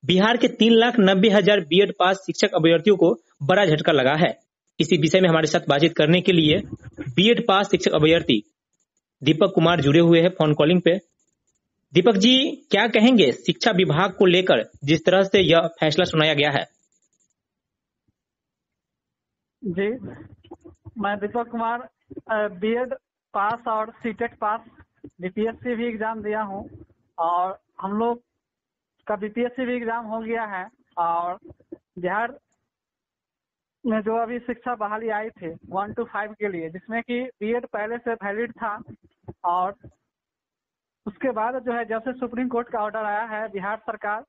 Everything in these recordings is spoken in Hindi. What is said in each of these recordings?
बिहार के 3,90,000 बीएड पास शिक्षक अभ्यर्थियों को बड़ा झटका लगा है। इसी विषय में हमारे साथ बातचीत करने के लिए बीएड पास शिक्षक अभ्यर्थी दीपक कुमार जुड़े हुए हैं फोन कॉलिंग पे। दीपक जी, क्या कहेंगे शिक्षा विभाग को लेकर जिस तरह से यह फैसला सुनाया गया है? जी, मैं दीपक कुमार बीएड पास और सीटेट पास बीपीएससी भी एग्जाम दिया हूँ और हम लोग का बीपीएससी भी एग्जाम हो गया है। और बिहार में जो अभी शिक्षा बहाली आई थी 1 to 5 के लिए, जिसमें कि बीएड पहले से वैलिड था, और उसके बाद जो है जब से सुप्रीम कोर्ट का ऑर्डर आया है, बिहार सरकार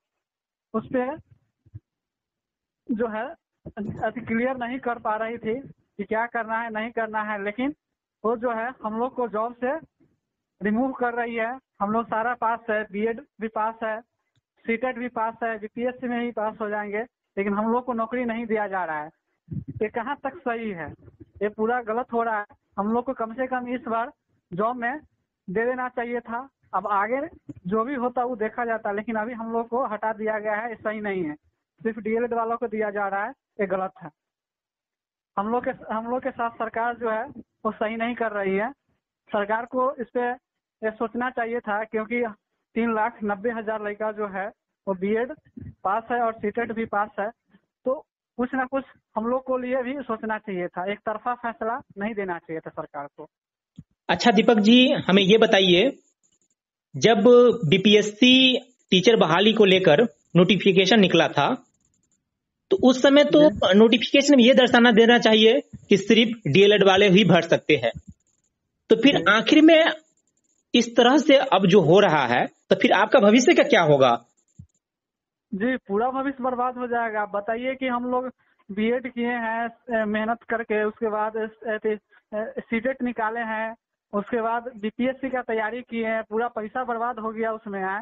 उस पर जो है अति क्लियर नहीं कर पा रही थी कि क्या करना है नहीं करना है, लेकिन वो जो है हम लोग को जॉब से रिमूव कर रही है। हम लोग सारा पास है, बीएड भी पास है, सीटेट भी पास है, बीपीएससी में ही पास हो जाएंगे, लेकिन हम लोग को नौकरी नहीं दिया जा रहा है। ये कहाँ तक सही है? ये पूरा गलत हो रहा है। हम लोग को कम से कम इस बार जॉब में दे देना चाहिए था। अब आगे जो भी होता वो देखा जाता, लेकिन अभी हम लोग को हटा दिया गया है, ये सही नहीं है। सिर्फ डीएलएड वालों को दिया जा रहा है, ये गलत है। हम लोग के साथ सरकार जो है वो सही नहीं कर रही है। सरकार को इस पे ये सोचना चाहिए था, क्योंकि 3,90,000 लड़का जो है वो बीएड पास है और सीटेट भी पास है, तो कुछ ना कुछ हम लोग को लिए भी सोचना चाहिए था। एक तरफा फैसला नहीं देना चाहिए था सरकार को। अच्छा दीपक जी, हमें ये बताइए, जब बीपीएससी टीचर बहाली को लेकर नोटिफिकेशन निकला था, तो उस समय तो नोटिफिकेशन में ये दर्शाना देना चाहिए कि सिर्फ डीएलएड वाले ही भर सकते हैं। तो फिर आखिर में इस तरह से अब जो हो रहा है, तो फिर आपका भविष्य का क्या होगा? जी, पूरा भविष्य बर्बाद हो जाएगा। बताइए कि हम लोग बीएड किए हैं मेहनत करके, उसके बाद सीटेट निकाले हैं, उसके बाद बीपीएससी का तैयारी किए हैं, पूरा पैसा बर्बाद हो गया उसमें है।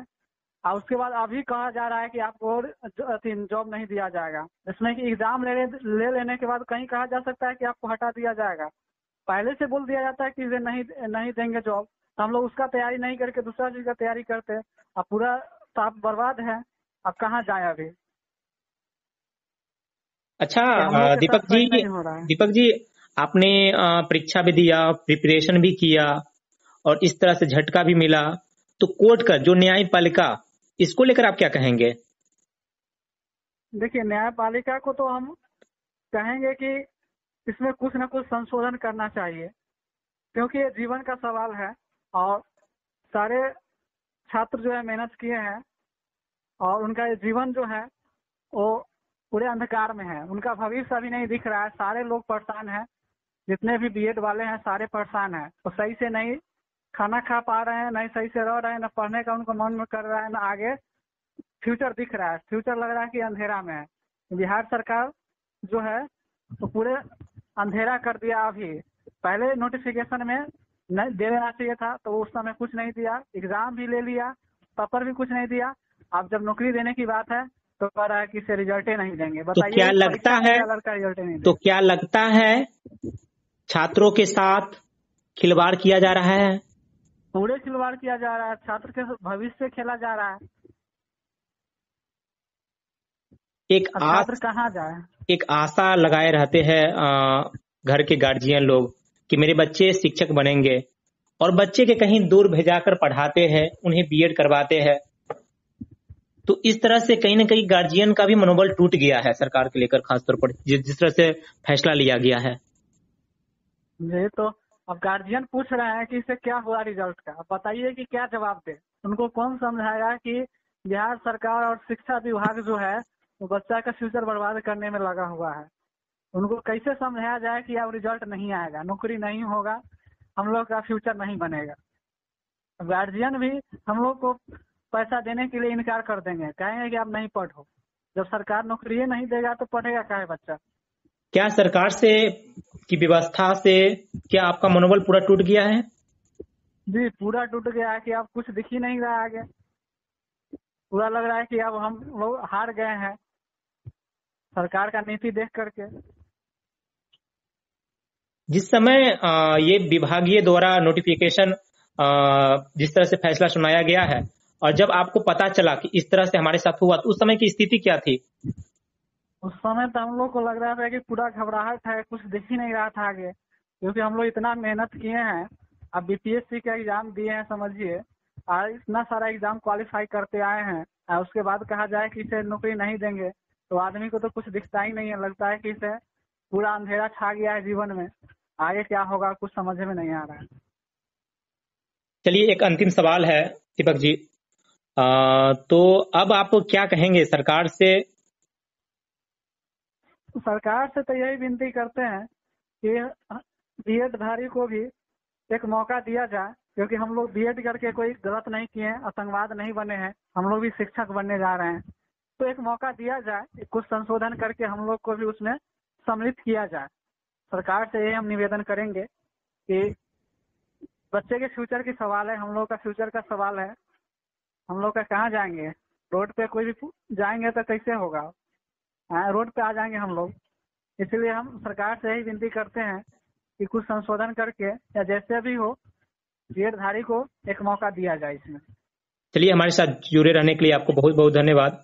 और उसके बाद अभी कहा जा रहा है कि आपको और जॉब नहीं दिया जाएगा। इसमें कि एग्जाम ले लेने के बाद कहीं कहा जा सकता है कि आपको हटा दिया जाएगा। पहले से बोल दिया जाता है कि इसे नहीं देंगे जॉब, तो हम लोग उसका तैयारी नहीं करके दूसरा चीज का तैयारी करते हैं। अब पूरा साफ बर्बाद है। अब कहाँ जाए अभी? अच्छा दीपक जी, आपने परीक्षा भी दिया, प्रिपरेशन भी किया और इस तरह से झटका भी मिला, तो कोर्ट का जो न्यायपालिका, इसको लेकर आप क्या कहेंगे? देखिए, न्यायपालिका को तो हम कहेंगे कि इसमें कुछ न कुछ संशोधन करना चाहिए, क्योंकि ये जीवन का सवाल है और सारे छात्र जो है मेहनत किए हैं और उनका ये जीवन जो है वो पूरे अंधकार में है। उनका भविष्य अभी नहीं दिख रहा है। सारे लोग परेशान हैं, जितने भी बीएड वाले हैं सारे परेशान हैं। वो सही से नहीं खाना खा पा रहे हैं, नहीं सही से रह रहे हैं, न पढ़ने का उनको मन में कर रहा है, न आगे फ्यूचर दिख रहा है। फ्यूचर लग रहा है कि अंधेरा में है। बिहार सरकार जो है तो पूरे अंधेरा कर दिया। अभी पहले नोटिफिकेशन में नहीं दे देना चाहिए था, तो उस समय कुछ नहीं दिया। एग्जाम भी ले लिया, पेपर भी कुछ नहीं दिया। अब जब नौकरी देने की बात है तो कह रहा है कि इसे रिजल्ट ही नहीं देंगे। बताइए, तो क्या लगता है छात्रों के साथ खिलवाड़ किया जा रहा है? पूरे खिलवाड़ किया जा रहा है। छात्र के भविष्य से खेला जा रहा है। छात्र कहाँ जाए? एक आशा लगाए रहते हैं घर के गार्जियन लोग कि मेरे बच्चे शिक्षक बनेंगे, और बच्चे के कहीं दूर भेजाकर पढ़ाते हैं, उन्हें बीएड करवाते हैं। तो इस तरह से कहीं न कहीं गार्जियन का भी मनोबल टूट गया है सरकार के लेकर, खासतौर पर जिस तरह से फैसला लिया गया है। जी, तो अब गार्जियन पूछ रहे हैं कि इससे क्या हुआ रिजल्ट का। अब बताइए कि क्या जवाब दे। उनको कौन समझाएगा कि बिहार सरकार और शिक्षा विभाग जो है वो बच्चा का फ्यूचर बर्बाद करने में लगा हुआ है। उनको कैसे समझाया जाए कि अब रिजल्ट नहीं आएगा, नौकरी नहीं होगा, हम लोग का फ्यूचर नहीं बनेगा। गार्जियन भी हम लोग को पैसा देने के लिए इनकार कर देंगे, कहेंगे कि आप नहीं पढ़ो। जब सरकार नौकरी नहीं देगा तो पढ़ेगा काहे बच्चा? क्या सरकार से की व्यवस्था से क्या आपका मनोबल पूरा टूट गया है? जी, पूरा टूट गया है कि अब कुछ दिख ही नहीं रहा आगे। पूरा लग रहा है कि अब हम लोग हार गए हैं सरकार का नीति देख करके। जिस समय ये विभागीय द्वारा नोटिफिकेशन जिस तरह से फैसला सुनाया गया है, और जब आपको पता चला कि इस तरह से हमारे साथ हुआ, तो उस समय की स्थिति क्या थी? उस समय तो हम लोग को लग रहा था कि पूरा घबराहट है, कुछ दिख ही नहीं रहा था आगे, क्योंकि हम लोग इतना मेहनत किए हैं। अब बीपीएससी का एग्जाम दिए हैं समझिए, और इतना सारा एग्जाम क्वालिफाई करते आए हैं, और उसके बाद कहा जाए कि इसे नौकरी नहीं देंगे, तो आदमी को तो कुछ दिखता ही नहीं है। लगता है कि इसे पूरा अंधेरा छा गया है जीवन में, आगे क्या होगा कुछ समझ में नहीं आ रहा है। चलिए, एक अंतिम सवाल है दीपक जी। तो अब आप क्या कहेंगे सरकार से? सरकार से तो यही विनती करते हैं कि बीएड धारी को भी एक मौका दिया जाए, क्योंकि हम लोग बीएड करके कोई गलत नहीं किए हैं, आतंकवाद नहीं बने हैं, हम लोग भी शिक्षक बनने जा रहे हैं। तो एक मौका दिया जाए, कुछ संशोधन करके हम लोग को भी उसमें सम्मिलित किया जाए। सरकार से ये हम निवेदन करेंगे कि बच्चे के फ्यूचर की सवाल है, हम लोग का फ्यूचर का सवाल है। हम लोग का कहाँ जाएंगे? रोड पे कोई भी जाएंगे तो कैसे होगा? रोड पे आ जाएंगे हम लोग। इसलिए हम सरकार से यही विनती करते हैं कि कुछ संशोधन करके या जैसे भी हो बीएड धारी को एक मौका दिया जाए इसमें। चलिए, हमारे साथ जुड़े रहने के लिए आपको बहुत बहुत धन्यवाद।